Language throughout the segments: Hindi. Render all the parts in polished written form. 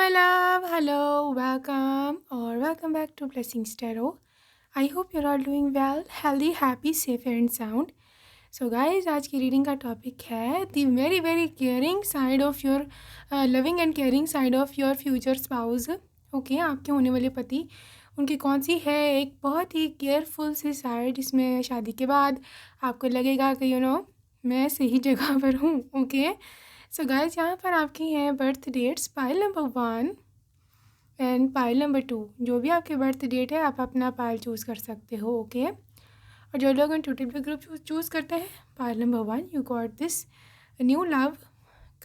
my love, hello, welcome or welcome back to Blessings Tarot. I hope you're all doing well, healthy, happy, safe and sound. So guys, आज की रीडिंग का टॉपिक है the very very caring side of your loving and caring side of your future spouse. Okay, आपके होने वाले पति, उनकी कौन सी है एक बहुत ही केयरफुल सी साइड जिसमें शादी के बाद आपको लगेगा कि मैं सही जगह पर हूँ. ओके, सो गाइस, यहाँ पर आपकी हैं birth dates pile number 1 and pile number 2. जो भी आपके बर्थ डेट है आप अपना पाइल चूज़ कर सकते हो. ओके, और जो लोग इंट्यूटिव ग्रुप चूज़ करते हैं pile number 1, you got this new love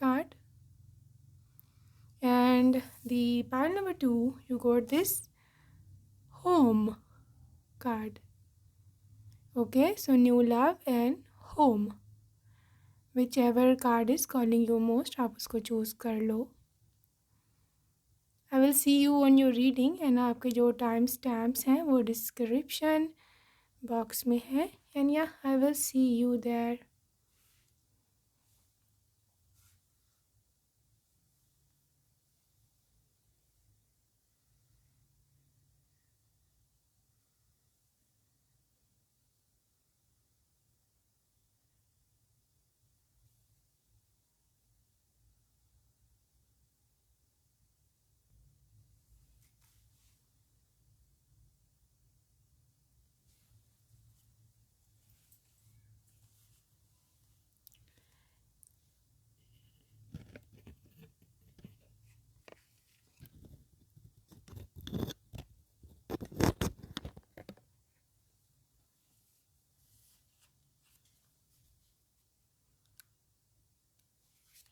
card, and the pile number 2 you got this home card. Okay, so new love and home, whichever card is calling you most, आप उसको चूज़ कर लो. I will see you on your reading and आपके जो टाइम स्टैम्प्स हैं वो डिस्क्रिप्शन बॉक्स में है, and yeah, I will see you there.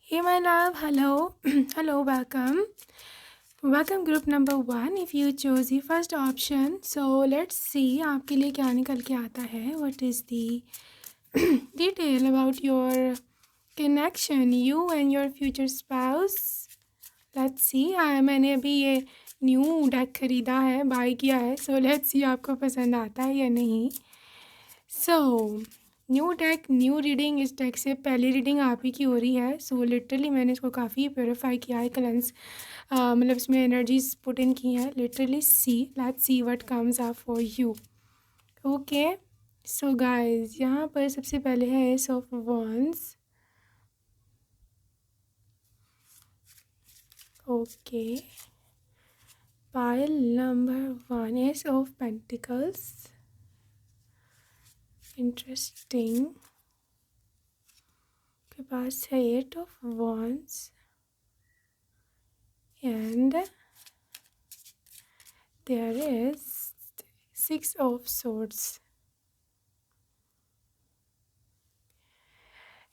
Hey my love, hello, hello, welcome group number 1. If you chose the first option, so let's see आपके लिए क्या निकल के आता है. What is the detail about your connection, you and your future spouse? Let's see. मैंने अभी ये न्यू डेक ख़रीदा है, बाय किया है. So let's see आपको पसंद आता है या नहीं. So new deck, new reading. इस डेक से पहली रीडिंग आप ही की हो रही है. सो लिटरली मैंने इसको काफ़ी प्योरीफाई किया है, क्लेंस मतलब इसमें एनर्जीज पुट इन की हैं. Literally let's see what comes up for you. Okay, so guys, यहाँ पर सबसे पहले है S of wands. Okay, pile number 1 S of pentacles. Interesting. के पास है 8 of wands and there is 6 of swords.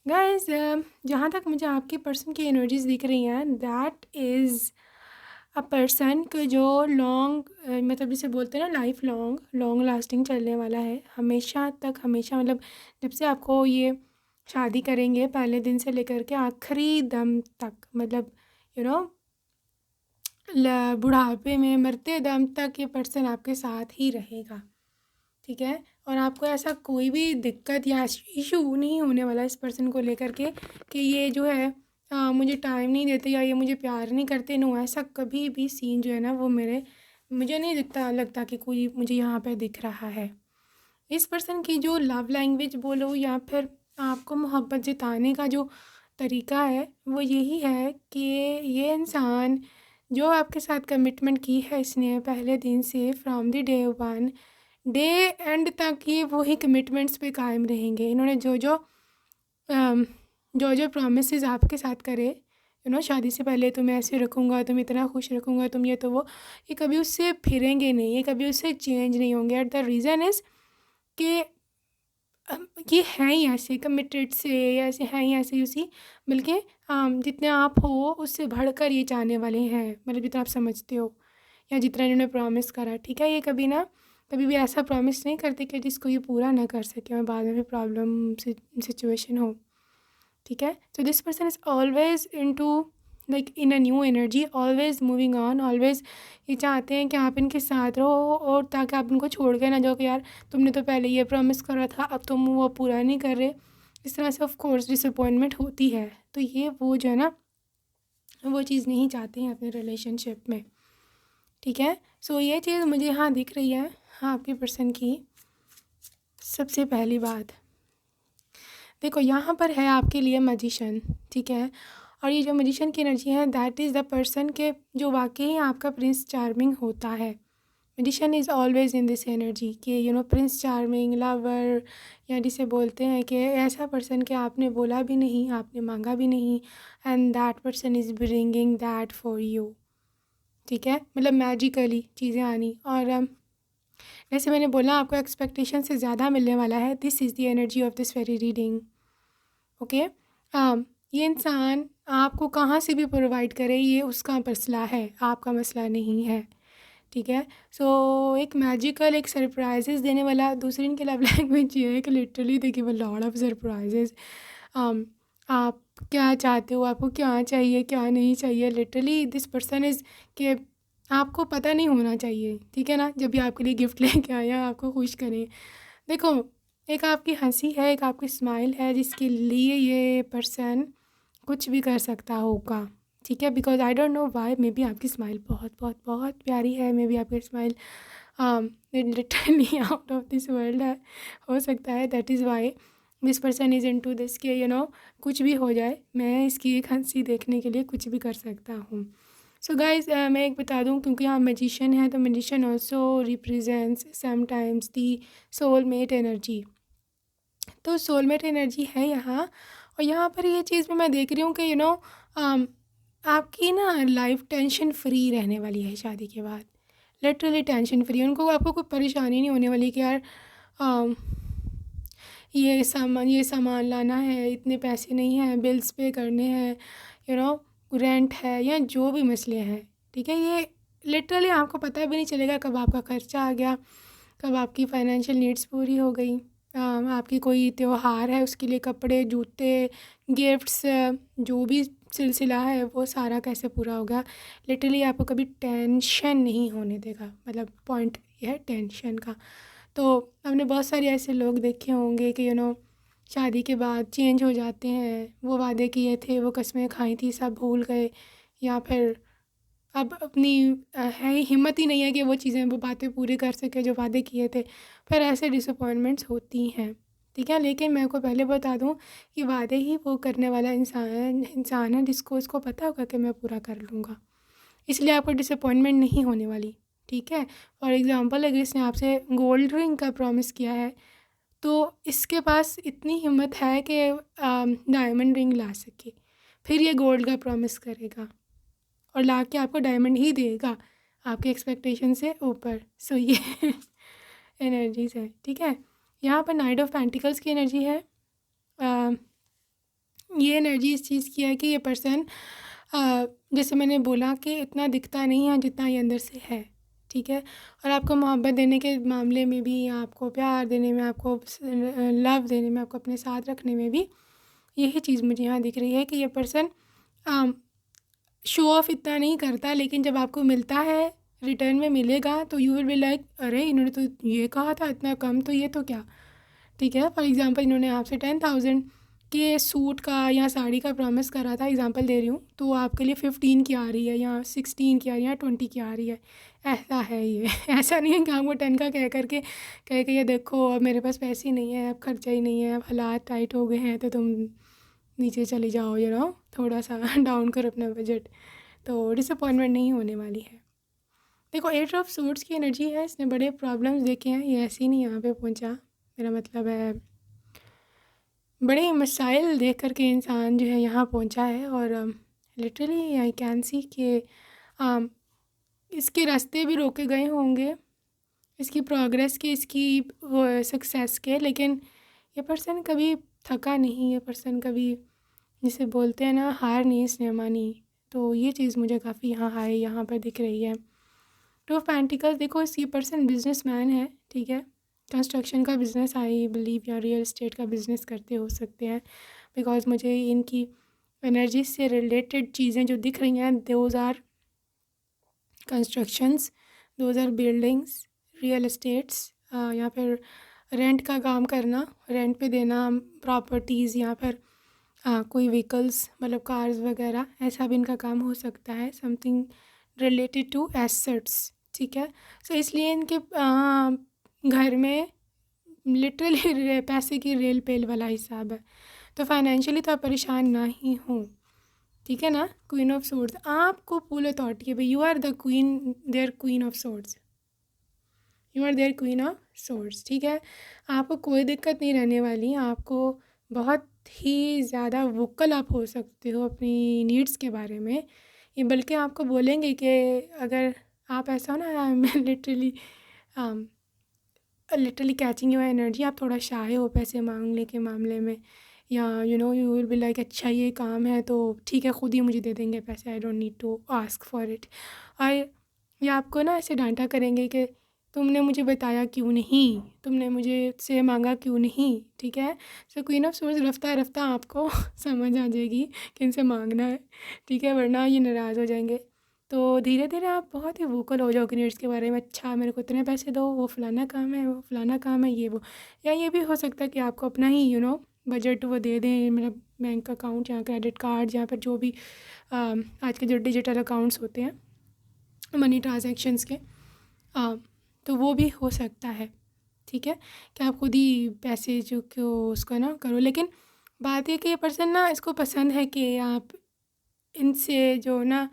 Guys, जहाँ तक मुझे आपके पर्सन की एनर्जीज दिख रही हैं, दैट इज़ अ पर्सन को जो लॉन्ग मतलब जिसे बोलते हैं ना लाइफ लॉन्ग लास्टिंग चलने वाला है, हमेशा तक, हमेशा मतलब जब से आपको ये शादी करेंगे पहले दिन से लेकर के आखिरी दम तक, मतलब बुढ़ापे में मरते दम तक ये पर्सन आपके साथ ही रहेगा. ठीक है, और आपको ऐसा कोई भी दिक्कत या इशू नहीं होने वाला इस पर्सन को लेकर के कि ये जो है मुझे टाइम नहीं देते या ये मुझे प्यार नहीं करते. नो, ऐसा कभी भी सीन जो है ना वो मुझे नहीं लगता कि कोई मुझे यहाँ पे दिख रहा है. इस पर्सन की जो लव लैंग्वेज बोलो या फिर आपको मोहब्बत जताने का जो तरीका है वो यही है कि ये इंसान जो आपके साथ कमिटमेंट की है इसने पहले दिन से, from the day 1 day and तक ये वही कमिटमेंट्स पे कायम रहेंगे. इन्होंने जो प्रॉमिसेस आपके साथ करे, शादी से पहले तुम्हें ऐसे रखूँगा, तुम इतना खुश रखूँगा, तुम ये तो वो, ये कभी उससे फिरेंगे नहीं, ये कभी उससे चेंज नहीं होंगे. एट द रीज़न इज़ कि ये हैं ही ऐसे कमिटेड से, ऐसे हैं ही ऐसे उसी, बल्कि जितने आप हो उससे बढ़कर ये चाहने वाले हैं, मतलब जितना आप समझते हो या जितना इन्होंने प्रॉमिस करा. ठीक है, ये कभी भी ऐसा प्रॉमिस नहीं करते कि जिसको ये पूरा ना कर सके और बाद में भी प्रॉब्लम सिचुएशन हो. ठीक है, so this person is always into like in a new energy, always moving on, always ये चाहते हैं कि आप इनके साथ रहो और ताकि आप उनको छोड़ के ना जाओ कि यार तुमने तो पहले ये प्रॉमिस करा था, अब तुम वो पूरा नहीं कर रहे. इस तरह से ऑफ कोर्स डिसअपॉइंटमेंट होती है. तो ये वो जो है ना वो चीज़ नहीं चाहते हैं अपने रिलेशनशिप में, ठीक है। सो ये चीज़ मुझे यहाँ दिख रही है हाँ आपके पर्सन की। सबसे पहली बात देखो, यहाँ पर है आपके लिए मैजिशियन, ठीक है। और ये जो मैजिशियन की एनर्जी है दैट इज़ द पर्सन के जो वाकई आपका प्रिंस चार्मिंग होता है। Magician is always in this energy कि प्रिंस चार्मिंग, लवर, या जिसे बोलते हैं कि ऐसा पर्सन कि आपने बोला भी नहीं, आपने मांगा भी नहीं, and that person is bringing that for you, ठीक है। मतलब मैजिकली चीज़ें आनी। और जैसे मैंने बोला आपको एक्सपेक्टेशन से ज़्यादा मिलने वाला है। This is the energy of this very reading, okay. ये इंसान आपको कहाँ से भी प्रोवाइड करे, ये उसका मसला है, आपका मसला नहीं है, ठीक है। सो एक मैजिकल, एक सरप्राइजेज़ देने वाला। दूसरी इनकी लव लैंग्वेज ये है कि literally they give a lot of surprises. आप क्या चाहते हो, आपको क्या चाहिए, क्या नहीं चाहिए, लिटरली दिस पर्सन इज़ कि आपको पता नहीं होना चाहिए, ठीक है ना। जब भी आपके लिए गिफ्ट लेके आया आपको खुश करें। देखो, एक आपकी हंसी है, एक आपकी स्माइल है, जिसके लिए ये पर्सन कुछ भी कर सकता होगा, ठीक है। Because I don't know why, may be आपकी स्माइल बहुत बहुत बहुत प्यारी है, मे बी आपकी smile literally out of this world है, हो सकता है। That is why this person is into this कि कुछ भी हो जाए, मैं इसकी एक हंसी देखने के लिए कुछ भी कर सकता हूँ। सो गाइज, मैं एक बता दूँ, क्योंकि यहाँ मैजिशियन है, तो मैजिशियन ऑल्सो रिप्रेजेंट्स समटाइम्स दी सोलमेट एनर्जी। तो सोलमेट एनर्जी है यहाँ। और यहाँ पर ये चीज़ भी मैं देख रही हूँ कि आपकी ना लाइफ टेंशन फ्री रहने वाली है शादी के बाद, लिटरली टेंशन फ्री। उनको आपको कोई परेशानी नहीं होने वाली कि यार um, ये सामान लाना है, इतने पैसे नहीं हैं, बिल्स पे करने हैं, रेंट है, या जो भी मसले हैं, ठीक है। ये लिटरली आपको पता भी नहीं चलेगा कब आपका खर्चा आ गया, कब आपकी फाइनेंशियल नीड्स पूरी हो गई। आपकी कोई त्योहार है, उसके लिए कपड़े, जूते, गिफ्ट्स, जो भी सिलसिला है वो सारा कैसे पूरा होगा। लिटरली आपको कभी टेंशन नहीं होने देगा, मतलब पॉइंट ये है टेंशन का। तो हमने बहुत सारे ऐसे लोग देखे होंगे कि शादी के बाद चेंज हो जाते हैं, वो वादे किए थे, वो कस्में खाई थी, सब भूल गए, या फिर अब अपनी है ही हिम्मत ही नहीं है कि वो चीज़ें, वो बातें पूरी कर सके जो वादे किए थे। फिर ऐसे डिसअपॉइंटमेंट्स होती हैं, ठीक है। लेकिन मैं को पहले बता दूं कि वादे ही वो करने वाला इंसान है जिसको इसको पता होगा कि मैं पूरा कर लूँगा, इसलिए आपको डिसअपॉइंटमेंट नहीं होने वाली, ठीक है। फॉर एग्ज़ाम्पल, अगर इसने आपसे गोल्ड रिंग का प्रॉमिस किया है, तो इसके पास इतनी हिम्मत है कि डायमंड रिंग ला सके, फिर ये गोल्ड का प्रॉमिस करेगा और ला के आपको डायमंड ही देगा, आपके एक्सपेक्टेशन से ऊपर। सो ये एनर्जीज है, ठीक है। यहाँ पर नाइट ऑफ पेंटिकल्स की एनर्जी है। ये एनर्जी इस चीज़ की है कि ये पर्सन, जैसे मैंने बोला कि इतना दिखता नहीं है जितना ये अंदर से है, ठीक है। और आपको मोहब्बत देने के मामले में भी, आपको प्यार देने में, आपको लव देने में, आपको अपने साथ रखने में भी, यही चीज़ मुझे यहाँ दिख रही है कि ये पर्सन शो ऑफ इतना नहीं करता, लेकिन जब आपको मिलता है, रिटर्न में मिलेगा, तो यू विल बी लाइक, अरे इन्होंने तो ये कहा था इतना कम, तो ये तो क्या, ठीक है। फॉर एग्ज़ाम्पल, इन्होंने आपसे 10,000 के सूट का या साड़ी का प्रॉमिस करा था, एग्ज़ाम्पल दे रही हूँ, तो आपके लिए 15 की आ रही है, या 16 की आ रही है, या 20 की आ रही है। ऐसा है ये ऐसा नहीं है कि आपको 10 का कह के ये देखो अब मेरे पास पैसे नहीं है, अब खर्चा ही नहीं है, अब हालात टाइट हो गए हैं, तो तुम नीचे चले जाओ, थोड़ा सा डाउन करो अपना बजट, तो डिसअपॉइंटमेंट नहीं होने वाली है। देखो, 8 ऑफ सूट्स की एनर्जी है, इसने बड़े प्रॉब्लम्स देखे हैं, ये ऐसे ही नहीं यहाँ पे पहुँचा, मेरा मतलब है बड़े मसाइल देख कर के इंसान जो है यहाँ पहुँचा है। और लिटरली आई कैन सी कि इसके रास्ते भी रोके गए होंगे, इसकी प्रोग्रेस के, इसकी सक्सेस के, लेकिन ये पर्सन कभी थका नहीं, ये पर्सन कभी, जिसे बोलते हैं ना, हार नहीं इसने मानी। तो ये चीज़ मुझे काफ़ी यहाँ पर दिख रही है। टू ऑफ पेंटिकल्स, देखो ये पर्सन बिजनेसमैन है, ठीक है। कंस्ट्रक्शन का बिज़नेस आई बिलीव, या रियल इस्टेट का बिज़नेस करते हो सकते हैं, बिकॉज मुझे इनकी एनर्जी से रिलेटेड चीज़ें जो दिख रही हैं, those are constructions, those are buildings, real estates, या फिर रेंट का काम करना, रेंट पे देना प्रॉपर्टीज़, या फिर कोई व्हीकल्स मतलब कार्स वगैरह, ऐसा भी इनका काम हो सकता है, समथिंग रिलेटेड टू एसेट्स, ठीक है। सो इसलिए इनके घर में लिटरली पैसे की रेल पेल वाला हिसाब है। तो फाइनेंशियली तो आप परेशान ना ही हों, ठीक है ना। क्वीन ऑफ सोर्ड्स, आपको फुल अथॉरिटी है भाई, you are the queen, their queen of swords, you are their queen of swords, ठीक है। आपको कोई दिक्कत नहीं रहने वाली, आपको बहुत ही ज़्यादा वोकल आप हो सकते हो अपनी नीड्स के बारे में। ये बल्कि आपको बोलेंगे कि अगर आप ऐसा हो ना, मैं लिटरली कैचिंग योर एनर्जी, आप थोड़ा शाय हो पैसे मांगने के मामले में, या यू विल बी लाइक अच्छा ये काम है तो ठीक है खुद ही मुझे दे देंगे पैसे, I don't need to ask for it. और ये आपको ना ऐसे डांटा करेंगे कि तुमने मुझे बताया क्यों नहीं, तुमने मुझे से मांगा क्यों नहीं, ठीक है। सो क्वीन ऑफ सोर्स रफ्ता रफ्ता आपको समझ आ जाएगी कि इनसे मांगना है, ठीक है, वरना ये नाराज़ हो जाएंगे। तो धीरे धीरे आप बहुत ही वोकल हो जाओगे नीड्स के बारे में, अच्छा मेरे को इतने पैसे दो, वो फलाना काम है, वो फलाना काम है, ये वो। या ये भी हो सकता है कि आपको अपना ही बजट वो दे दें, मतलब बैंक अकाउंट या क्रेडिट कार्ड, या फिर जो भी आज के जो डिजिटल अकाउंट्स होते हैं मनी ट्रांजैक्शंस के, तो वो भी हो सकता है, ठीक है, कि आप खुद ही पैसे जो क्यों उसको ना करो। लेकिन बात ये कि ये पर्सन ना इसको पसंद है कि आप इनसे जो ना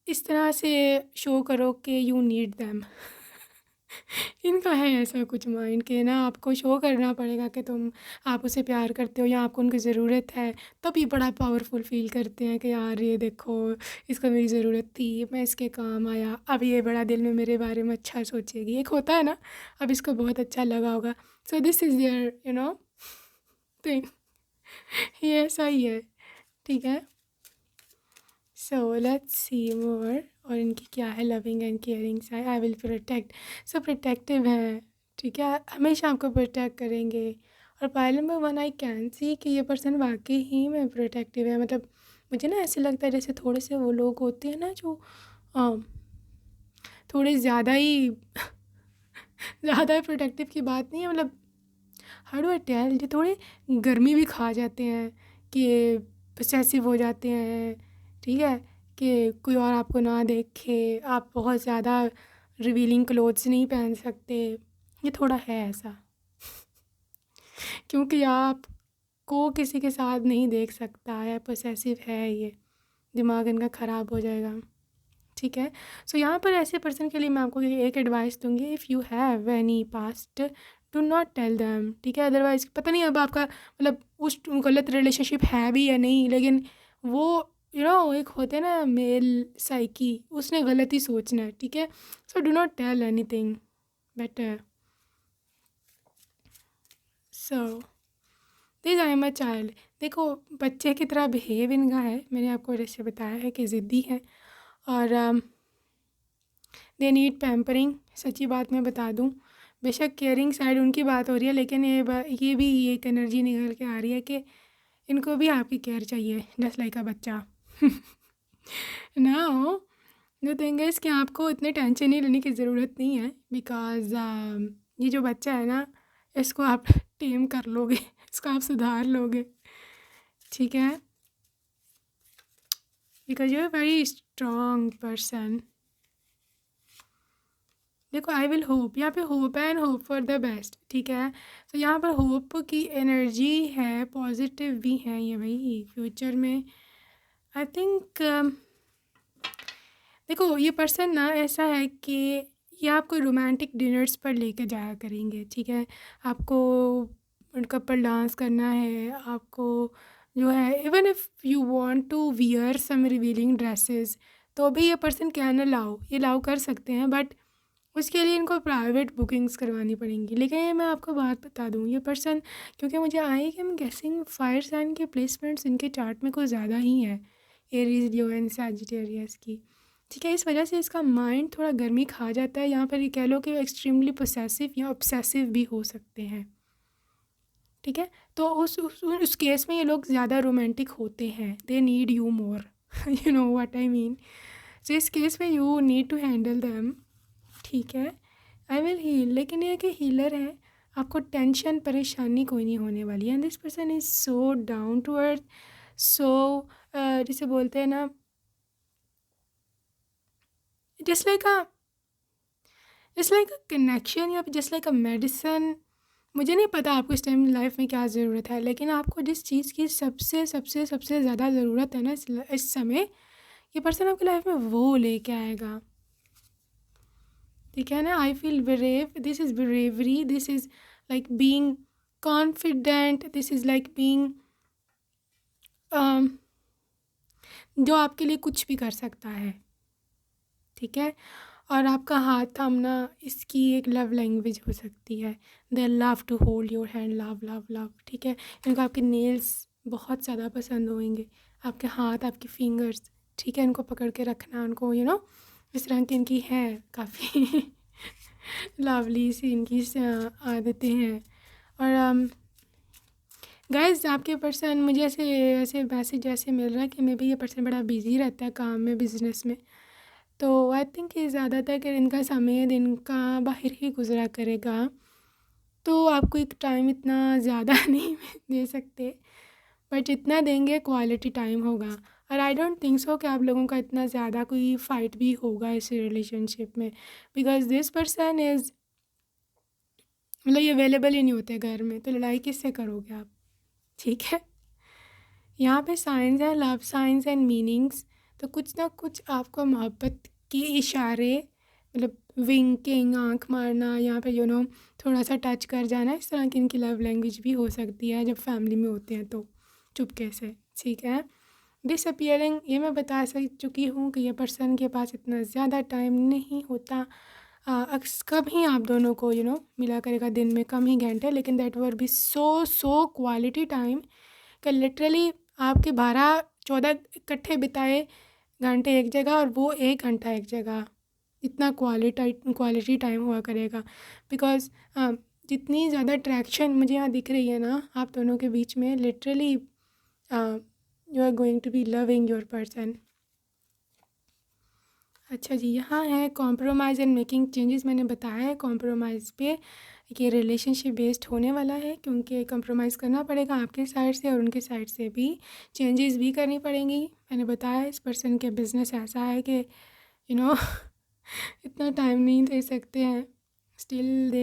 इस तरह से शो करो कि यू नीड दैम। इनका है ऐसा कुछ माइंड के ना आपको शो करना पड़ेगा कि आप उसे प्यार करते हो या आपको उनकी ज़रूरत है, तब ये बड़ा पावरफुल फील करते हैं कि यार ये देखो इसको मेरी ज़रूरत थी, मैं इसके काम आया, अब ये बड़ा दिल में मेरे बारे में अच्छा सोचेगी, एक होता है ना, अब इसको बहुत अच्छा लगा होगा। So this is there thing. ये ऐसा ही है, ठीक है। सो लेट्स सी मोर, और इनकी क्या है loving and caring side. I will protect, so protective है, ठीक है, हमेशा आपको प्रोटेक्ट करेंगे। और pile number 1 I can see कि ये पर्सन वाकई ही में प्रोटेक्टिव है। मतलब मुझे ना ऐसे लगता है जैसे थोड़े से वो लोग होते हैं ना जो थोड़े ज़्यादा ही ज़्यादा प्रोटेक्टिव की बात नहीं है, मतलब हाउ डू आई टेल, ये थोड़े गर्मी भी खा जाते हैं कि पोसेसिव हो जाते हैं, ठीक है, कि कोई और आपको ना देखे, आप बहुत ज़्यादा रिवीलिंग क्लोथ्स नहीं पहन सकते, ये थोड़ा है ऐसा। क्योंकि आपको किसी के साथ नहीं देख सकता है, पोसेसिव है, ये दिमाग इनका ख़राब हो जाएगा, ठीक है। सो यहाँ पर ऐसे पर्सन के लिए मैं आपको एक एडवाइस दूंगी, if you have any past do not tell them, ठीक है। अदरवाइज़ पता नहीं अब आपका मतलब उस गलत रिलेशनशिप है भी या नहीं, लेकिन वो एक होते हैं ना मेल साइकी, उसने गलत ही सोचना है, ठीक है। So do not tell anything better. So this I am a child, देखो बच्चे की तरह बिहेव इनका है, मैंने आपको जैसे बताया है कि ज़िद्दी है, और दे नीड पैम्परिंग। सच्ची बात मैं बता दूं, बेशक केयरिंग साइड उनकी बात हो रही है, लेकिन ये भी एक एनर्जी निकल के आ रही है कि इनको भी आपकी केयर चाहिए, जस्ट लाइक अ बच्चा। नाउ द थिंग इज़ कि आपको इतने टेंशन नहीं लेने की ज़रूरत नहीं है, बिकॉज ये जो बच्चा है ना, इसको आप टेम कर लोगे, इसको आप सुधार लोगे, ठीक है, because you are very strong person. देखो आई विल होप, यहाँ पे hope and hope for the best, ठीक है। तो यहाँ पर होप की एनर्जी है, पॉजिटिव भी है ये भाई फ्यूचर में। आई थिंक देखो ये पर्सन ना ऐसा है कि ये आपको रोमांटिक डिनर्स पर लेकर जाया करेंगे, ठीक है। आपको कपल डांस करना है, आपको जो है even if you want to wear some revealing dresses, तो भी ये पर्सन कैन अलाउ, ये अलाउ कर सकते हैं, बट उसके लिए इनको प्राइवेट बुकिंग्स करवानी पड़ेंगी। लेकिन ये मैं आपको बात बता दूँ, ये पर्सन क्योंकि मुझे आई कि हम गेसिंग फायर साइन के प्लेसमेंट्स इनके चार्ट में कुछ ज़्यादा ही है, एरीज, लियो एंड सैजिटेरियस की, ठीक है। इस वजह से इसका माइंड थोड़ा गर्मी खा जाता है, यहाँ पर ये कह लो कि वो एक्सट्रीमली पोसेसिव या ऑब्सेसिव भी हो सकते हैं, ठीक है। तो उस केस में ये लोग ज़्यादा रोमांटिक होते हैं, they need you more, you know what I mean. So इस केस में you need to handle them, ठीक है। आई विल हील, लेकिन ये कि हीलर है, आपको टेंशन परेशानी कोई नहीं होने वाली है। And this person is so down to earth, so जिसे बोलते हैं ना, जस्ट लाइक अ कनेक्शन या जस्ट लाइक अ मेडिसन। मुझे नहीं पता आपको इस टाइम लाइफ में क्या ज़रूरत है, लेकिन आपको जिस चीज़ की सबसे सबसे सबसे ज़्यादा ज़रूरत है ना इस समय, ये पर्सन आपकी लाइफ में वो लेके आएगा। ठीक है ना? I feel brave, this is bravery, this is like being confident, this is like being जो आपके लिए कुछ भी कर सकता है। ठीक है? और आपका हाथ थामना इसकी एक लव लैंग्वेज हो सकती है। They love to hold your hand, love love love. ठीक है? इनको आपके नेल्स बहुत ज़्यादा पसंद होंगे, आपके हाथ, आपकी फिंगर्स। ठीक है? इनको पकड़ के रखना, उनको इस तरह की इनकी है काफ़ी लवली सी इनकी आदतें हैं। और गाइस, आपके पर्सन मुझे ऐसे ऐसे मैसेज ऐसे मिल रहा है कि मे बी ये पर्सन बड़ा बिजी रहता है काम में, बिजनेस में। तो आई थिंक ये ज़्यादातर इनका समय दिन का बाहर ही गुजरा करेगा, तो आपको एक टाइम इतना ज़्यादा नहीं दे सकते, बट जितना देंगे क्वालिटी टाइम होगा। और आई डोंट थिंक सो कि आप लोगों का इतना ज़्यादा कोई फ़ाइट भी होगा इस रिलेशनशिप में, बिकॉज दिस पर्सन इज़ मतलब ये अवेलेबल ही नहीं होते घर में, तो लड़ाई किससे करोगे आप? ठीक है? यहाँ पे साइंस है, लव साइंस एंड मीनिंग्स। तो कुछ ना कुछ आपको मोहब्बत के इशारे, मतलब विंकिंग, आंख मारना, यहाँ पे थोड़ा सा टच कर जाना, इस तरह की इनकी लव लैंग्वेज भी हो सकती है जब फैमिली में होते हैं तो चुपके से। ठीक है? डिसअपियरिंग, ये मैं बता चुकी हूँ कि ये पर्सन के पास इतना ज़्यादा टाइम नहीं होता। कभी आप दोनों को मिला करेगा दिन में कम ही घंटे, लेकिन that were be so quality time कि लिटरली आपके 12-14 इकट्ठे बिताए घंटे एक जगह और वो 1 घंटा एक जगह, इतना क्वालिटी टाइम हुआ करेगा। बिकॉज जितनी ज़्यादा अट्रैक्शन मुझे यहाँ दिख रही है ना आप दोनों के बीच में, literally you are going to be loving your person. अच्छा जी, यहाँ है कॉम्प्रोमाइज़ एंड मेकिंग चेंजेस। मैंने बताया है कॉम्प्रोमाइज़ पे कि रिलेशनशिप बेस्ड होने वाला है, क्योंकि कॉम्प्रोमाइज़ करना पड़ेगा आपके साइड से और उनके साइड से भी, चेंजेस भी करनी पड़ेंगी। मैंने बताया इस पर्सन के बिज़नेस ऐसा है कि इतना टाइम नहीं दे सकते हैं, still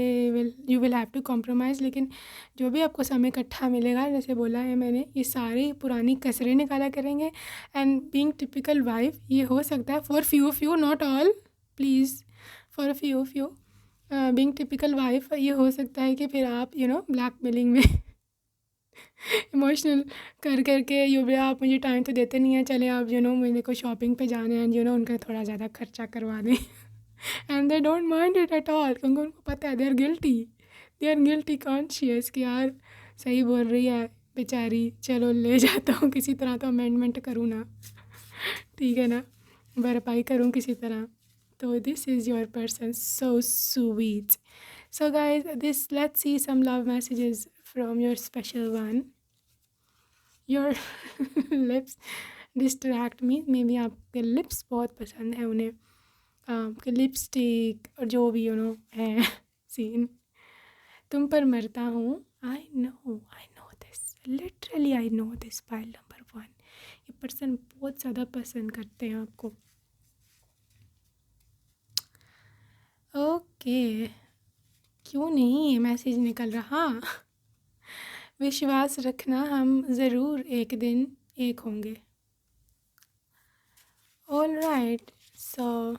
you will have to compromise. लेकिन जो भी आपको समय इकट्ठा मिलेगा, जैसे बोला है मैंने, ये सारी पुरानी कसरें निकाला करेंगे। एंड बीइंग टिपिकल वाइफ ये हो सकता है for few not all, please, for few being typical wife ये हो सकता है कि फिर आप ब्लैकमेलिंग में इमोशनल कर के आप मुझे टाइम तो देते नहीं हैं, चले आप मेरे को शॉपिंग पे जाना है एंड उनका थोड़ा ज़्यादा खर्चा करवा दें and they don't mind it at all, क्योंकि उनको पता है दे आर गिल्टी कॉन्शियस कि यार सही बोल रही है बेचारी, चलो ले जाता हूँ किसी तरह, तो अमेंडमेंट करूँ ना, ठीक है ना, भरपाई करूँ किसी तरह। तो this is your person, so sweet. So guys, this let's see some love messages from your special one. Your lips distract me, maybe आपके लिप्स बहुत पसंद है उन्हें, आपके लिपस्टिक और जो भी है सीन। तुम पर मरता हूँ, I know this, literally I know this, file number 1। ये पर्सन बहुत ज़्यादा पसंद करते हैं आपको। ओके, क्यों नहीं ये मैसेज निकल रहा? विश्वास रखना, हम ज़रूर एक दिन एक होंगे। ऑल राइट, सो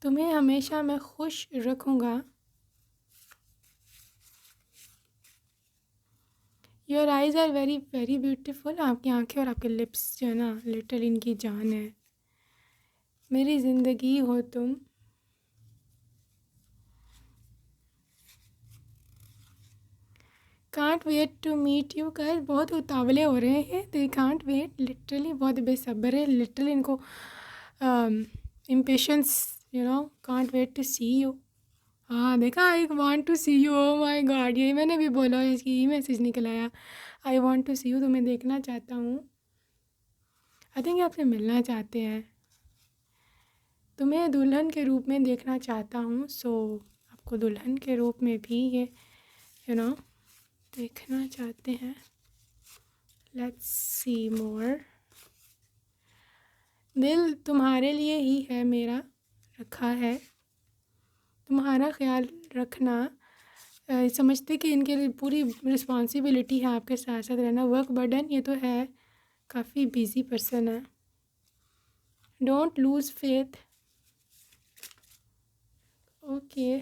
तुम्हें हमेशा मैं खुश रखूँगा। Your eyes are very very beautiful, आपकी आंखें और आपके लिप्स जो है ना, लिटरली इनकी जान है। मेरी ज़िंदगी हो तुम, can't wait to meet you. Guys बहुत उतावले हो रहे हैं, दे कांट वेट, लिटरली बहुत बेसब्र है, लिटरली इनको impatience, can't wait to see you. हाँ देखा, I want to see you, oh my god, यही मैंने भी बोला, इसकी ई मैसेज निकल आया, I want to see you, तुम्हें देखना चाहता हूँ। आई थिंक आपसे मिलना चाहते हैं, तुम्हें दुल्हन के रूप में देखना चाहता हूँ। सो आप आपको दुल्हन के रूप में भी ये देखना चाहते हैं। लेट्स सी मोर। दिल तुम्हारे लिए ही है मेरा रखा है, तुम्हारा ख्याल रखना। समझते कि इनके लिए पूरी रिस्पॉन्सिबिलिटी है आपके साथ साथ रहना। वर्क बर्डन, ये तो है, काफ़ी बिजी पर्सन है। Don't lose faith. ओके,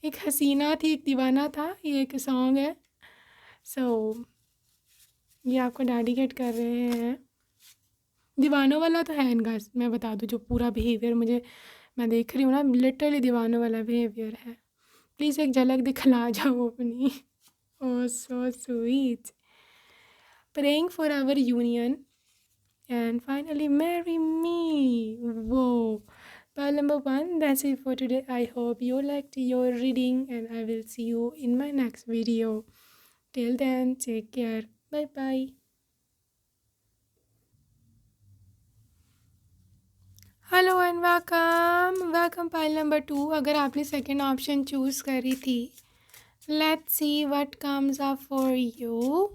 एक हसीना थी एक दीवाना था, ये एक सॉन्ग है। सो ये आपको डेडिकेट कर रहे हैं। दीवानों वाला तो है इनका, मैं बता दूं, जो पूरा बिहेवियर मैं देख रही हूँ ना, लिटरली दीवानों वाला बिहेवियर है। प्लीज़ एक झलक दिखला जाओ अपनी। Oh so sweet. Praying for our union and finally marry me. Whoa. Pile number 1, that's it for today. I hope you liked your reading and I will see you in my next video. Till then, take care. Bye bye. Hello and welcome pile number 2। अगर आपने सेकेंड ऑप्शन चूज़ करी थी, let's see what comes up for you.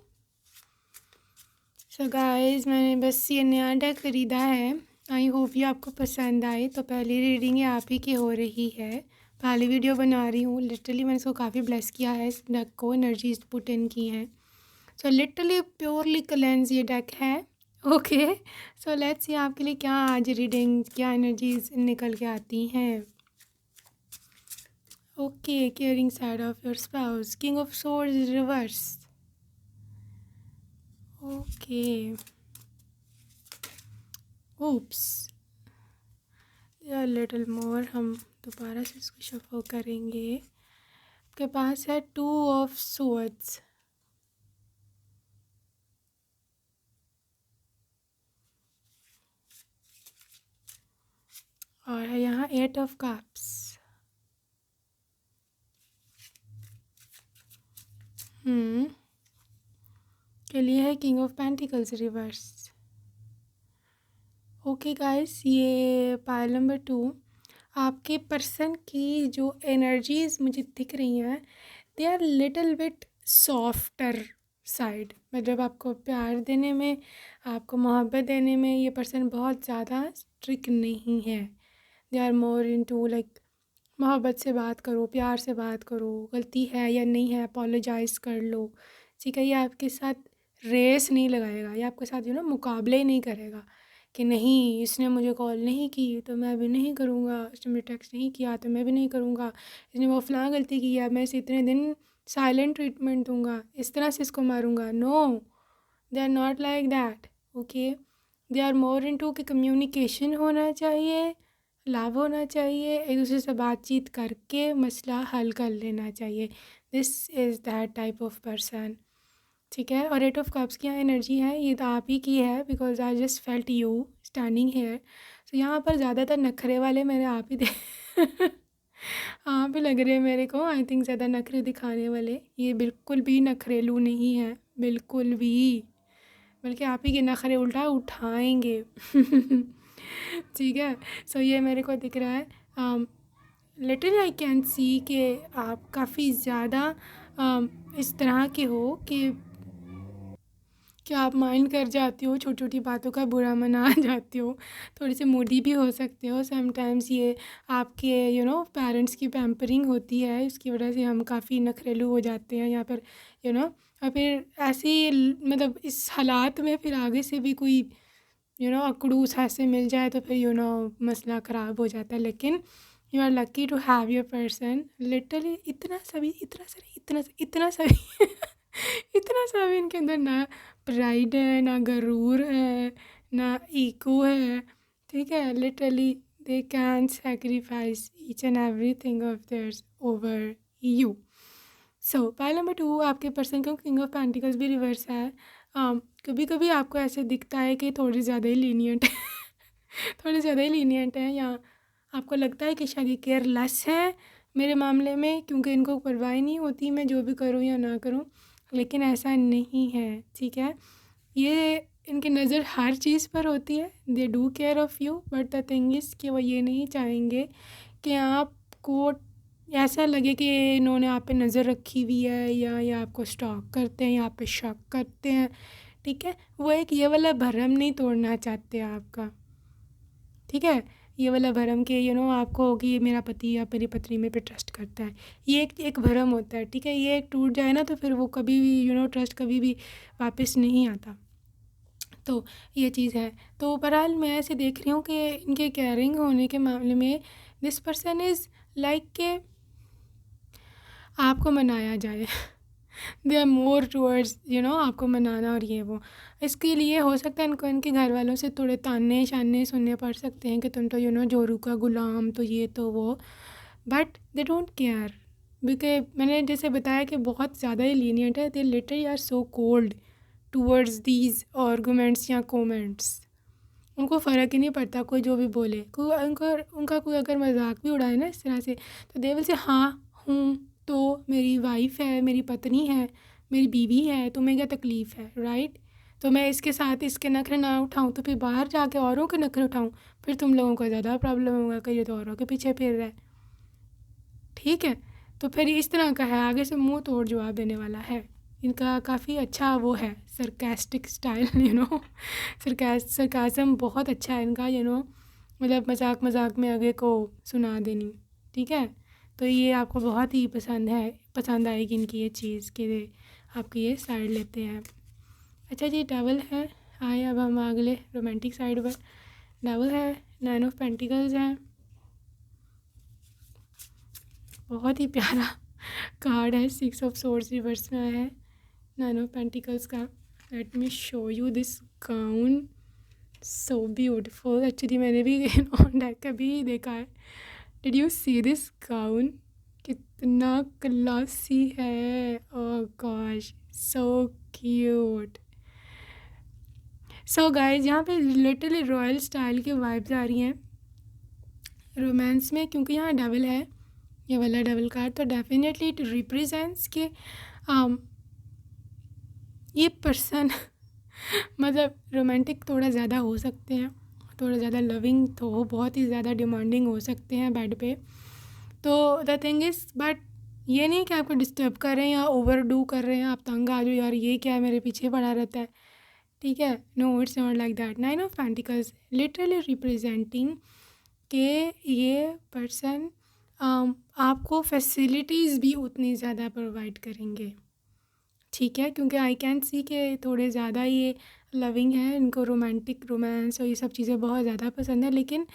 So guys, मैंने बस ये नया डेक ख़रीदा है। आई होप ये आपको पसंद आए। तो पहली रीडिंग ये आप ही की हो रही है, पहली वीडियो बना रही हूँ। लिटरली मैंने इसको काफ़ी ब्लेस किया है, इस डेक को एनर्जीज पुट इन की हैं। सो लिटरली प्योरली क्लेंस ये डेक है। ओके, सो लेट्स सी आपके लिए क्या आज रीडिंग, क्या एनर्जीज निकल के आती हैं। Okay, caring side of your spouse, king of swords reverse. Okay, oops, little more. हम दोबारा से इसको शफल करेंगे। आपके पास है 2 ऑफ स्वॉर्ड्स और है यहाँ 8 ऑफ कप्स। के लिए है king of pentacles reverse. Okay guys, ये पाइल नंबर 2। आपके पर्सन की जो एनर्जीज मुझे दिख रही हैं, they are little bit softer side. मतलब आपको प्यार देने में, आपको मोहब्बत देने में ये पर्सन बहुत ज़्यादा स्ट्रिक्ट नहीं है। They are more into like मोहब्बत से बात करो, प्यार से बात करो, गलती है या नहीं है अपोलोजाइज़ कर लो। ठीक है, ये आपके साथ रेस नहीं लगाएगा, ये आपके साथ मुकाबले ही नहीं करेगा कि नहीं इसने मुझे कॉल नहीं की तो मैं भी नहीं करूँगा, इसने मुझे टेक्स्ट नहीं किया तो मैं भी नहीं करूँगा, इसने वो फ़लाँ गलती की है मैं इसे इतने दिन साइलेंट ट्रीटमेंट दूँगा, इस तरह से इसको मारूँगा। No, they are not like that. Okay, they are more into कि कम्युनिकेशन होना चाहिए, लव होना चाहिए, एक दूसरे से बातचीत करके मसला हल कर लेना चाहिए। This is that type of person. ठीक है, और 8 ऑफ कप्स की यहाँ एनर्जी है, ये तो आप ही की है, because I just felt you standing here. So यहाँ पर ज़्यादातर नखरे वाले मेरे आप ही आप ही लग रहे हैं मेरे को। आई थिंक ज़्यादा नखरे दिखाने वाले, ये बिल्कुल भी नखरेलू नहीं है, बिल्कुल भी, बल्कि आप ही के नखरे उल्टा उठाएंगे। ठीक है, सो ये मेरे को दिख रहा है। लिटिल आई कैन सी कि आप काफ़ी ज़्यादा इस तरह के हो कि आप माइंड कर जाती हो, छोटी छोटी बातों का बुरा मना जाती हो, थोड़ी सी मूडी भी हो सकते हो समटाइम्स। ये आपके पेरेंट्स की पैम्परिंग होती है, इसकी वजह से हम काफ़ी नखरेलू हो जाते हैं यहाँ पर और फिर ऐसे मतलब इस हालात में फिर आगे से भी कोई अकड़ूस ऐसे मिल जाए तो फिर मसला ख़राब हो जाता है। लेकिन you are lucky to have your person. Literally इतना सा भी इतना सा भी इनके अंदर ना प्राइड है, ना गरूर है, ना ईगो है। ठीक है, literally they can sacrifice each and everything of theirs over you. So pile number 2, आपके पर्सन को किंग ऑफ पेंटिकल्स भी रिवर्स है। कभी कभी आपको ऐसे दिखता है कि थोड़ी ज़्यादा ही लीनियंट थोड़ी ज़्यादा ही लीनियंट है, या आपको लगता है कि शायद ये केयरलेस है मेरे मामले में, क्योंकि इनको परवाह नहीं होती मैं जो भी करूँ या ना करूँ। लेकिन ऐसा नहीं है। ठीक है, ये इनकी नज़र हर चीज़ पर होती है, they do care of you, but the thing is कि वो ये नहीं चाहेंगे कि आपको ऐसा लगे कि इन्होंने आप पे नज़र रखी हुई है या ये आपको स्टॉक करते हैं या आप पे शक करते हैं, ठीक है। वो एक ये वाला भरम नहीं तोड़ना चाहते आपका, ठीक है। ये वाला भरम कि आपको कि मेरा पति या मेरी पत्नी मेरे पे ट्रस्ट करता है, ये एक भरम होता है, ठीक है। ये एक टूट जाए ना तो फिर वो कभी भी ट्रस्ट कभी भी वापस नहीं आता। तो ये चीज़ है। तो बहरहाल मैं ऐसे देख रही हूँ कि इनके केयरिंग होने के मामले में दिस पर्सन इज़ लाइक के आपको मनाया जाए दे आर मोर टूवर्ड्स आपको मनाना और ये वो। इसके लिए हो सकता है इनको इनके घर वालों से थोड़े ताने शाने सुनने पड़ सकते हैं कि तुम तो जोरू का गुलाम, तो ये तो वो, but they don't care. Because मैंने जैसे बताया कि बहुत ज़्यादा ही लीनियंट है, they literally are so cold towards these arguments या कमेंट्स। उनको फ़र्क ही नहीं पड़ता कोई जो भी बोले, कोई उनका कोई अगर मजाक भी उड़ाए ना इस तरह से, तो दे विल से हाँ हूँ, तो मेरी वाइफ है, मेरी पत्नी है, मेरी बीवी है, तुम्हें क्या तकलीफ़ है, राइट। तो मैं इसके साथ इसके नखरे ना उठाऊँ तो फिर बाहर जाके औरों के नखरे उठाऊँ, फिर तुम लोगों को ज़्यादा प्रॉब्लम होगा कि ये तो औरों के पीछे फिर रहा है, ठीक है। तो फिर इस तरह का है, आगे से मुंह तोड़ जवाब देने वाला है। इनका काफ़ी अच्छा वो है सरकास्टिक स्टाइल, सरकाज़म बहुत अच्छा है इनका, मतलब मजाक मजाक में आगे को सुना देनी, ठीक है। तो ये आपको बहुत ही पसंद आएगी इनकी ये चीज़ कि आपकी ये साइड लेते हैं। अच्छा जी, डबल है। आए अब हम अगले रोमांटिक साइड पर। डबल है, 9 ऑफ पेंटिकल्स हैं, बहुत ही प्यारा कार्ड है। 6 ऑफ सोर्ड्स रिवर्स में आया है, 9 ऑफ पेंटिकल्स का। Let me show you this gown, so beautiful. Actually मैंने भी ऑन डेक कभी देखा है। Did you see this gown, कितना क्लासी है, oh gosh so cute. So guys, यहाँ पे लिटरली रॉयल स्टाइल की वाइब्स आ रही हैं रोमांस में, क्योंकि यहाँ डबल है, ये वाला डबल कार्ड, तो डेफिनेटली इट रिप्रेजेंट्स कि ये पर्सन मतलब रोमांटिक थोड़ा ज़्यादा हो सकते हैं, थोड़ा ज़्यादा लविंग तो हो, बहुत ही ज़्यादा डिमांडिंग हो सकते हैं बेड पे। तो द थिंग इज़, बट ये नहीं कि आपको डिस्टर्ब कर रहे हैं या ओवर डू कर रहे हैं, आप तंग आ जाओ यार ये क्या है मेरे पीछे पड़ा रहता है, ठीक है। No, it's not like that. 9 of pentacles literally representing कि ये पर्सन आपको फैसिलिटीज़ भी उतनी ज़्यादा प्रोवाइड करेंगे, ठीक है। क्योंकि आई कैन सी के थोड़े ज़्यादा ये लविंग है, इनको रोमांटिक रोमांस और ये सब चीज़ें बहुत ज़्यादा पसंद है, लेकिन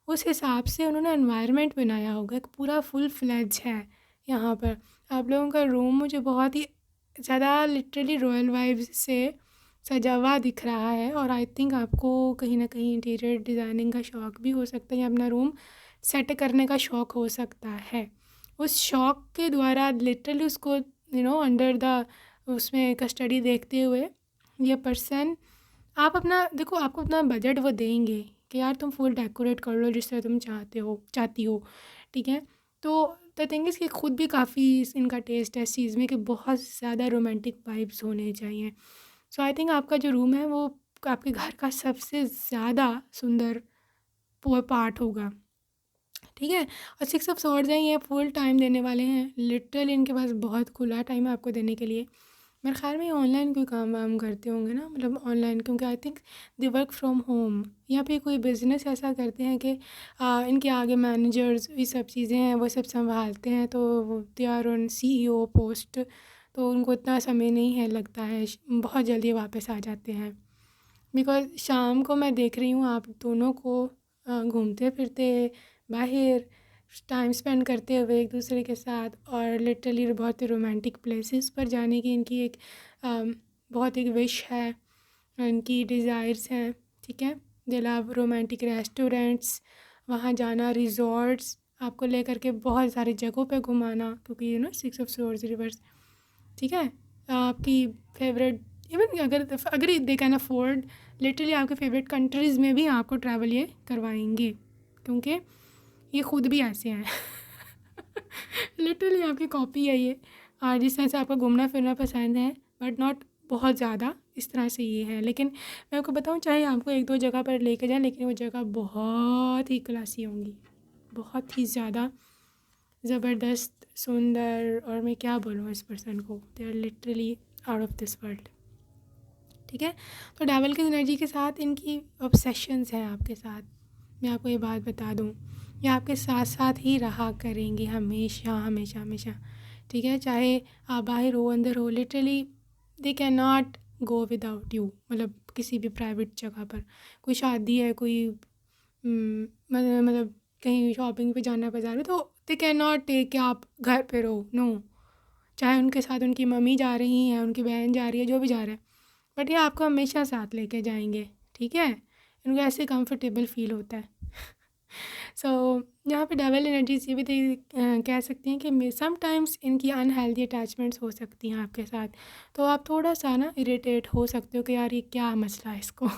उस हिसाब से उन्होंने एनवायरनमेंट बनाया होगा, एक पूरा फुल फ्लेज है यहाँ पर। आप लोगों का रूम मुझे बहुत ही ज़्यादा लिटरली रॉयल वाइब्स से सजा हुआ दिख रहा है, और आई थिंक आपको कहीं ना कहीं इंटीरियर डिज़ाइनिंग का शौक़ भी हो सकता है या अपना रूम सेट करने का शौक़ हो सकता है। उस शौक़ के द्वारा लिटरली उसको अंडर द उसमें कस्टडी देखते हुए ये पर्सन, आप अपना देखो, आपको अपना बजट वो देंगे कि यार तुम फुल डेकोरेट कर लो जिस तरह तुम चाहती हो, ठीक है। तो द थिंग इज़ कि खुद भी काफ़ी इनका टेस्ट है इस चीज़ में कि बहुत ज़्यादा रोमांटिक वाइब्स होने चाहिए। सो आई थिंक आपका जो रूम है वो आपके घर का सबसे ज़्यादा सुंदर पार्ट होगा, ठीक है। और 6 ऑफ सॉर्ड्स हैं, ये फुल टाइम देने वाले हैं, लिटरली इनके पास बहुत खुला टाइम है आपको देने के लिए। मेरे ख्याल में ऑनलाइन कोई काम वाम करते होंगे ना, मतलब ऑनलाइन, क्योंकि I think they work from home, या फिर कोई बिज़नेस ऐसा करते हैं कि इनके आगे मैनेजर्स ये सब चीज़ें हैं वो सब संभालते हैं, तो they are on CEO post, तो उनको इतना समय नहीं है लगता है, बहुत जल्दी वापस आ जाते हैं। बिकॉज़ शाम को मैं देख रही हूँ आप दोनों को घूमते फिरते बाहर टाइम स्पेंड करते हुए एक दूसरे के साथ, और लिटरली बहुत ही रोमांटिक प्लेसेस पर जाने की इनकी एक बहुत एक विश है, इनकी डिज़ायर्स हैं, ठीक है। दे लव रोमांटिक रेस्टोरेंट्स, वहाँ जाना, रिजॉर्ट्स, आपको लेकर के बहुत सारी जगहों पे घुमाना, क्योंकि 6 ऑफ सोर्ड्स रिवर्स, ठीक है। आपकी फेवरेट, इवन अगर दे कैन अफोर्ड, लिटरली आपके फेवरेट कंट्रीज़ में भी आपको ट्रैवल ये करवाएंगे, क्योंकि ये खुद भी ऐसे हैं लिटरली आपकी कॉपी है ये। जिस तरह से आपको घूमना फिरना पसंद है बट नॉट बहुत ज़्यादा, इस तरह से ये है। लेकिन मैं आपको बताऊँ, चाहे आपको 1-2 जगह पर लेके जाएं, लेकिन वो जगह बहुत ही क्लासी होंगी, बहुत ही ज़्यादा ज़बरदस्त, सुंदर, और मैं क्या बोलूँ इस पर्सन को, they are literally out of this world. ठीक है, तो डेविल की एनर्जी के साथ इनकी ऑब्सेशंस हैं आपके साथ, मैं आपको ये बात बता दूँ। ये आपके साथ साथ ही रहा करेंगे हमेशा हमेशा हमेशा। ठीक है, चाहे आप बाहर हो अंदर हो, literally they can not go without you. मतलब किसी भी प्राइवेट जगह पर, कोई शादी है, कोई मतलब कहीं शॉपिंग पे जाना बाजार में, तो दे कैन नॉट टेक कि आप घर पे रहो, नो। चाहे उनके साथ उनकी मम्मी जा रही हैं, उनकी बहन जा रही है, जो भी जा रहा है, बट ये आपको हमेशा साथ लेके जाएंगे। ठीक है, इनको ऐसे कंफर्टेबल फील होता है। सो यहाँ पे डबल एनर्जीज ये भी कह सकती हैं कि समटाइम्स इनकी अनहेल्दी अटैचमेंट्स हो सकती हैं आपके साथ, तो आप थोड़ा सा ना इरिटेट हो सकते हो कि यार ये क्या मसला है इसको।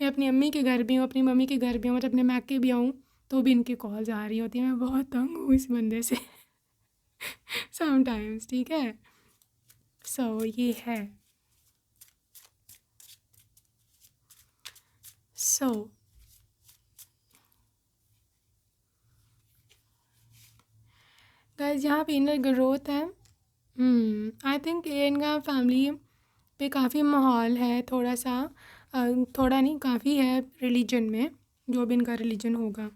मैं अपनी अम्मी के घर भी हूँ, अपनी मम्मी के घर भी हूँ, मतलब अपने मैक के भी आऊँ, तो भी इनकी कॉल्स आ रही होती है। मैं बहुत तंग हूँ इस बंदे से समटाइम्स। ठीक है, सो ये है। सो गाइस, यहाँ पे इनर ग्रोथ है। आई थिंक इनका फैमिली पे काफ़ी माहौल है, थोड़ा सा थोड़ा नहीं, काफ़ी है रिलीजन में, जो भी इनका रिलीजन होगा।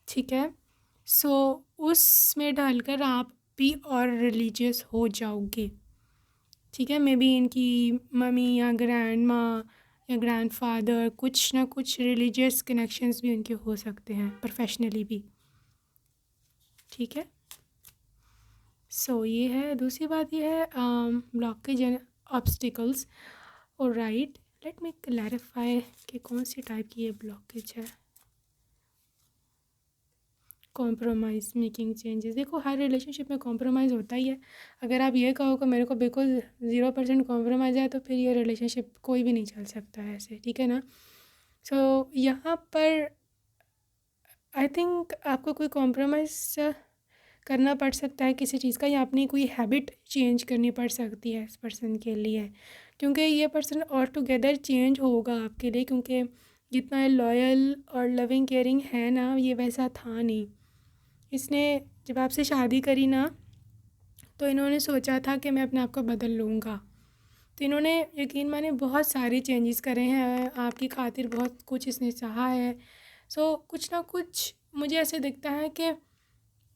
ठीक है, सो उसमें डालकर आप भी और रिलीजियस हो जाओगे। ठीक है, मे बी इनकी मम्मी या ग्रैंड माँ या ग्रैंड फादर कुछ ना कुछ रिलीजियस कनेक्शंस भी उनके हो सकते हैं, प्रोफेशनली भी। ठीक है, सो ये है। दूसरी बात ये है ब्लॉकेज एंड ऑब्स्टिकल्स। और राइट, लेट मी क्लैरिफाई कि कौन सी टाइप की ये ब्लॉकेज है। कॉम्प्रोमाइज़ मेकिंग चेंजेस, देखो हर रिलेशनशिप में कॉम्प्रोमाइज़ होता ही है। अगर आप ये कहो कि मेरे को बिल्कुल 0% कॉम्प्रोमाइज़ है, तो फिर ये रिलेशनशिप कोई भी नहीं चल सकता है ऐसे। ठीक है ना, सो यहाँ पर आई थिंक आपको कोई कॉम्प्रोमाइज़ करना पड़ सकता है किसी चीज़ का, या अपनी कोई हैबिट चेंज करनी पड़ सकती है इस पर्सन के लिए, क्योंकि ये पर्सन ऑल टुगेदर चेंज होगा आपके लिए, क्योंकि जितना लॉयल और लविंग केयरिंग है ना, ये वैसा था नहीं। इसने जब आपसे शादी करी ना, तो इन्होंने सोचा था कि मैं अपने आप को बदल लूँगा, तो इन्होंने यकीन माने बहुत सारे चेंजेस करे हैं आपकी खातिर, बहुत कुछ इसने चाहा है। सो कुछ ना कुछ मुझे ऐसे दिखता है कि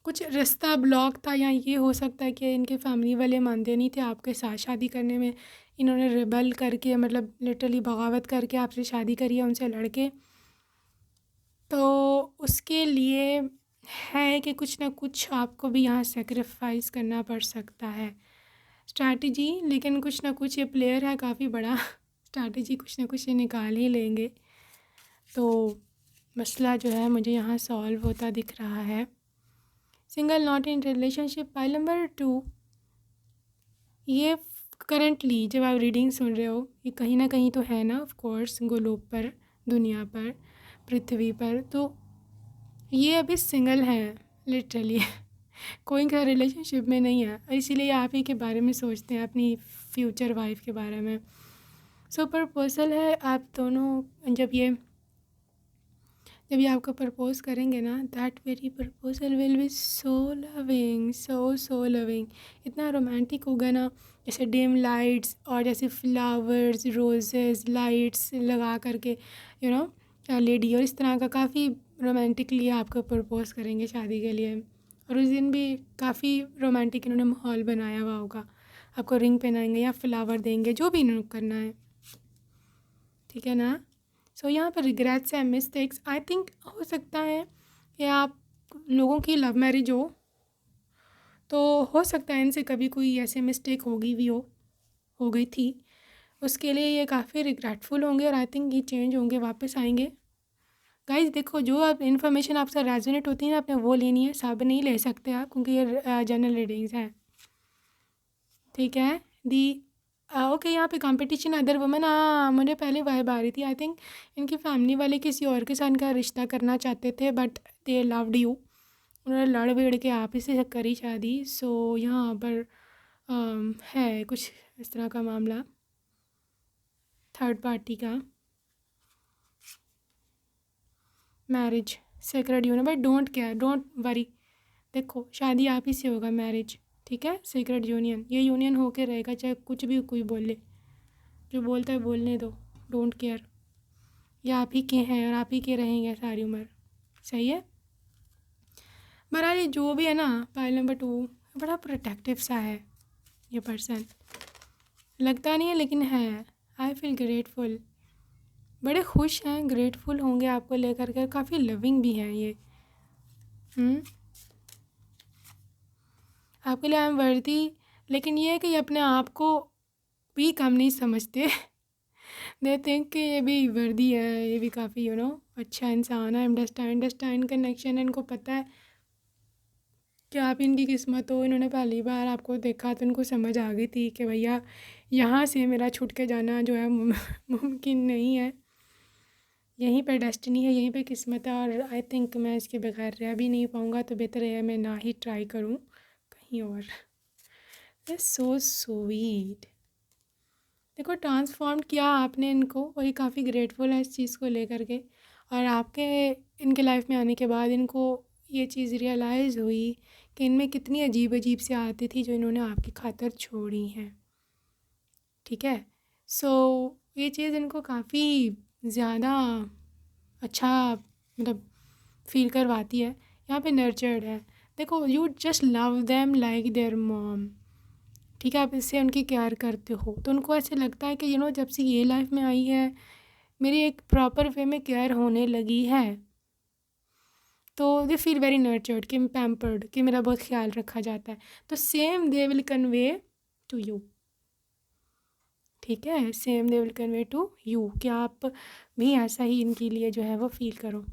कुछ रास्ता ब्लॉक था, या ये हो सकता है कि इनके फैमिली वाले मानते नहीं थे आपके साथ शादी करने में। इन्होंने रिबल करके, मतलब लिटरली बगावत करके आपसे शादी करी है उनसे लड़के। तो उसके लिए है कि कुछ ना कुछ आपको भी यहाँ सेक्रीफाइस करना पड़ सकता है, स्ट्रैटेजी। लेकिन कुछ ना कुछ, ये प्लेयर है काफ़ी बड़ा, स्ट्रैटेजी कुछ ना कुछ ये निकाल ही लेंगे। तो मसला जो है मुझे यहाँ सॉल्व होता दिख रहा है। Single not in relationship, pile number 2। ये करंटली जब आप रीडिंग सुन रहे हो, ये कहीं ना कहीं तो है ना, ऑफ कोर्स, गोलोक पर, दुनिया पर, पृथ्वी पर, तो ये अभी सिंगल हैं लिटरली। कोई का रिलेशनशिप में नहीं है, इसीलिए आप ही के बारे में सोचते हैं, अपनी फ्यूचर वाइफ के बारे में। सो प्रपोजल है, आप दोनों जब ये आपको प्रपोज़ करेंगे ना, that very proposal will be so loving, so loving, इतना रोमांटिक होगा ना, जैसे डिम लाइट्स और जैसे फ्लावर्स, रोजेज़, लाइट्स लगा करके, यू नो लेडी, और इस तरह का काफ़ी रोमांटिकली आपको प्रपोज़ करेंगे शादी के लिए। और उस दिन भी काफ़ी रोमांटिक इन्होंने माहौल बनाया हुआ होगा, आपको रिंग पहनाएंगे या फ्लावर देंगे, जो भी इन्होंने करना है। ठीक है ना, सो यहाँ पर regrets and mistakes, I think हो सकता है कि आप लोगों की लव मैरिज हो हो सकता है इनसे कभी कोई ऐसे मिस्टेक होगी भी हो गई थी, उसके लिए ये काफ़ी रिग्रेटफुल होंगे, और आई थिंक ये चेंज होंगे, वापस आएंगे। गाइस देखो, जो आप इन्फॉर्मेशन आपसे रेजोनेट होती है ना, आपने वो लेनी है, सब नहीं ले सकते आप, क्योंकि ये जनरल रीडिंग्स हैं। ठीक है, दी ओके, यहाँ पे कंपटीशन अदर वुमेन, हाँ मुझे पहले वाइब आ रही थी। आई थिंक इनकी फैमिली वाले किसी और के साथ इनका रिश्ता करना चाहते थे, बट दे लव्ड यू, उन्होंने लड़ बेड़ के आप ही से करी शादी। सो यहाँ पर है कुछ इस तरह का मामला थर्ड पार्टी का, marriage sacred union, but don't care, don't worry, देखो शादी आप ही से होगा, मैरिज, ठीक है, सीक्रेट यूनियन, ये यूनियन होके रहेगा, चाहे कुछ भी कोई बोले, जो बोलता है बोलने दो, डोंट केयर। ये आप ही के हैं और आप ही के रहेंगे सारी उम्र, सही है। बहरहाल ये जो भी है ना, पाइल नंबर 2 बड़ा प्रोटेक्टिव सा है ये पर्सन, लगता नहीं है लेकिन है। आई फील ग्रेटफुल, बड़े खुश हैं, ग्रेटफुल होंगे आपको लेकर के, काफ़ी लविंग भी हैं ये। आपके लिए आई एम वर्दी, लेकिन ये है कि ये अपने आप को भी कम नहीं समझते। दे थिंक कि ये भी वर्दी है, ये भी काफ़ी अच्छा इंसान है। अंडरस्टैंड कनेक्शन है, इनको पता है कि आप इनकी किस्मत हो। इन्होंने पहली बार आपको देखा तो इनको समझ आ गई थी कि भैया यहाँ से मेरा छूट के जाना जो है मुमकिन नहीं है, यहीं पर डेस्टिनी है, यहीं पे किस्मत है, और आई थिंक मैं इसके बगैर रह भी नहीं पाऊँगा, तो बेहतर है मैं ना ही ट्राई करूँ कहीं और। That's so sweet. देखो ट्रांसफॉर्म किया आपने इनको, और ये काफ़ी ग्रेटफुल है इस चीज़ को लेकर के। और आपके इनके लाइफ में आने के बाद इनको ये चीज़ रियलाइज़ हुई कि इनमें कितनी अजीब अजीब सी आदतें थी जो इन्होंने आपकी खातिर छोड़ी हैं, ठीक है। सो ये चीज़ इनको काफ़ी ज़्यादा अच्छा मतलब फील करवाती है। यहाँ पे नर्चर्ड है, देखो you just love them like there mom, ठीक है। आप इससे उनकी केयर करते हो तो उनको ऐसे लगता है कि जब से ये लाइफ में आई है मेरी एक प्रॉपर वे में केयर होने लगी है, तो दे फील वेरी नर्चर्ड, कि पैम्पर्ड, कि मेरा बहुत ख्याल रखा जाता है। तो same they will convey to you, ठीक है, same they will convey to you, कि आप भी ऐसा ही इनके लिए जो है वो फील करो।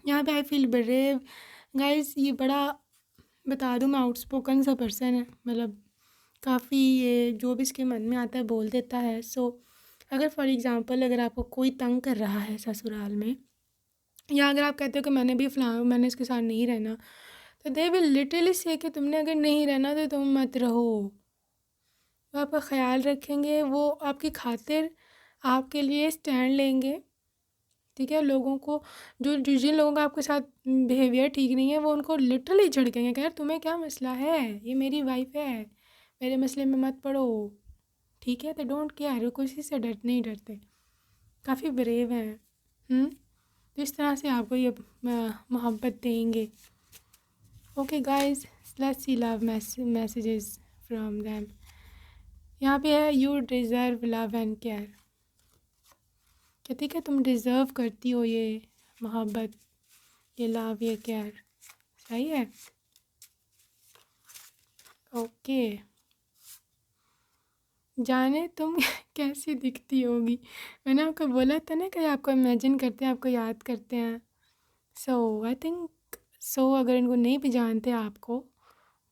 यहाँ पे आई फील ब्रेव गाइस, ये बड़ा बता दूँ मैं आउटस्पोकन सा पर्सन है, मतलब काफ़ी ये जो भी इसके मन में आता है बोल देता है। सो अगर फॉर एग्ज़ाम्पल अगर आपको कोई तंग कर रहा है ससुराल में, या अगर आप कहते हो कि मैंने इसके साथ नहीं रहना, तो दे विल लिटरली से कि तुमने अगर नहीं रहना तो तुम मत रहो। वो आपका ख्याल रखेंगे, वो आपकी खातिर आपके लिए स्टैंड लेंगे, ठीक है। लोगों को जो जिन लोगों का आपके साथ बिहेवियर ठीक नहीं है, वो उनको लिटरली झड़केंगे कि यार तुम्हें क्या मसला है, ये मेरी वाइफ है, मेरे मसले में मत पड़ो, ठीक है। तो डोंट केयर, वो किसी से नहीं डरते, काफ़ी ब्रेव हैं। तो इस तरह से आपको ये मोहब्बत देंगे। Okay guys, let's see love messages from them. यहाँ पे है you deserve love and care, कहती है तुम डिज़र्व करती हो ये मोहब्बत, ये लव, ये केयर, सही है। ओके, जाने तुम कैसी दिखती होगी, मैंने आपको बोला था ना कि आपको इमेजिन करते हैं, आपको याद करते हैं। सो आई थिंक सो अगर इनको नहीं भी जानते आपको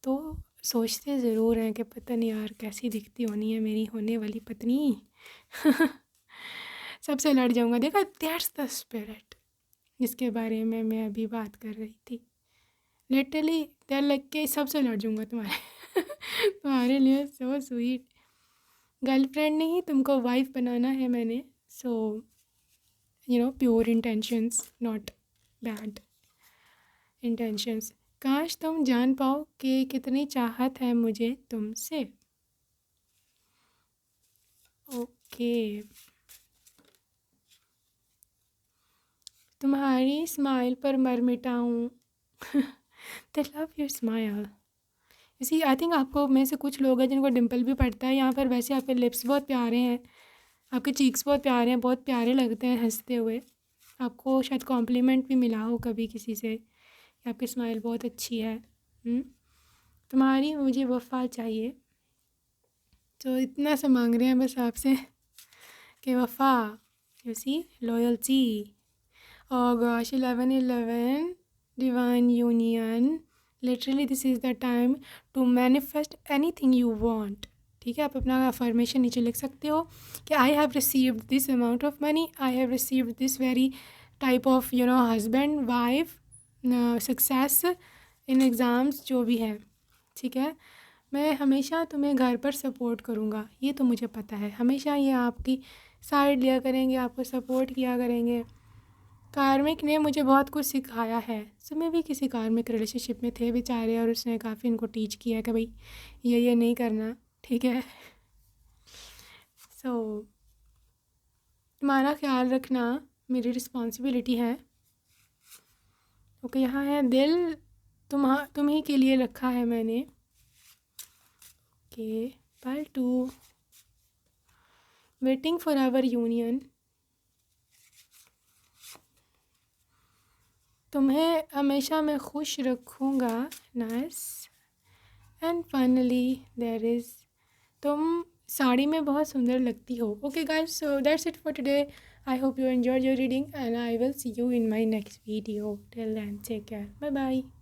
तो सोचते ज़रूर हैं कि पता नहीं यार कैसी दिखती होनी है मेरी होने वाली पत्नी। सबसे लड़ जाऊंगा, देखा, दैट्स द स्पिरिट जिसके बारे में मैं अभी बात कर रही थी। लिटरली डर लग के सबसे लड़ जाऊंगा तुम्हारे लिए। सो स्वीट, गर्लफ्रेंड नहीं तुमको वाइफ बनाना है मैंने। So pure intentions, not bad intentions. काश तुम जान पाओ कि कितनी चाहत है मुझे तुमसे। ओके, तुम्हारी स्माइल पर मर मिटाऊँ। They love your smile. इसी आई थिंक आपको में से कुछ लोग हैं जिनको डिम्पल भी पड़ता है यहाँ पर। वैसे आपके लिप्स बहुत प्यारे हैं, आपके चीक्स बहुत प्यारे हैं, बहुत प्यारे लगते हैं हंसते हुए। आपको शायद कॉम्प्लीमेंट भी मिला हो कभी किसी से कि आपकी स्माइल बहुत अच्छी है। तुम्हारी मुझे वफ़ा चाहिए, तो इतना सा मांग रहे हैं बस आपसे कि वफ़ा, यू सी, लॉयल्टी। और gosh, 11/11 divine union, literally this is the time to manifest anything you want, ठीक है। आप अपना अफर्मेशन नीचे लिख सकते हो कि I have received this amount of money, I have received this very type of husband, wife, success in exams, जो भी है, ठीक है। मैं हमेशा तुम्हें घर पर सपोर्ट करूँगा, ये तो मुझे पता है। हमेशा ये आपकी साइड लिया करेंगे, आपको सपोर्ट किया करेंगे, कार्मिक ने मुझे बहुत कुछ सिखाया है। सो मैं भी किसी कार्मिक रिलेशनशिप में थे बेचारे, और उसने काफ़ी इनको टीच किया कि भाई ये नहीं करना, ठीक है। सो तुम्हारा ख्याल रखना मेरी रिस्पॉन्सिबिलिटी है। ओके, यहाँ है दिल तुम ही के लिए रखा है मैंने। Okay, part 2, waiting for our union. तुम्हें हमेशा मैं खुश रखूँगा। Nice. And finally there is, तुम साड़ी में बहुत सुंदर लगती हो। Okay guys, so that's it for today. I hope you enjoyed your reading and I will see you in my next video. Till then, take care. Bye bye.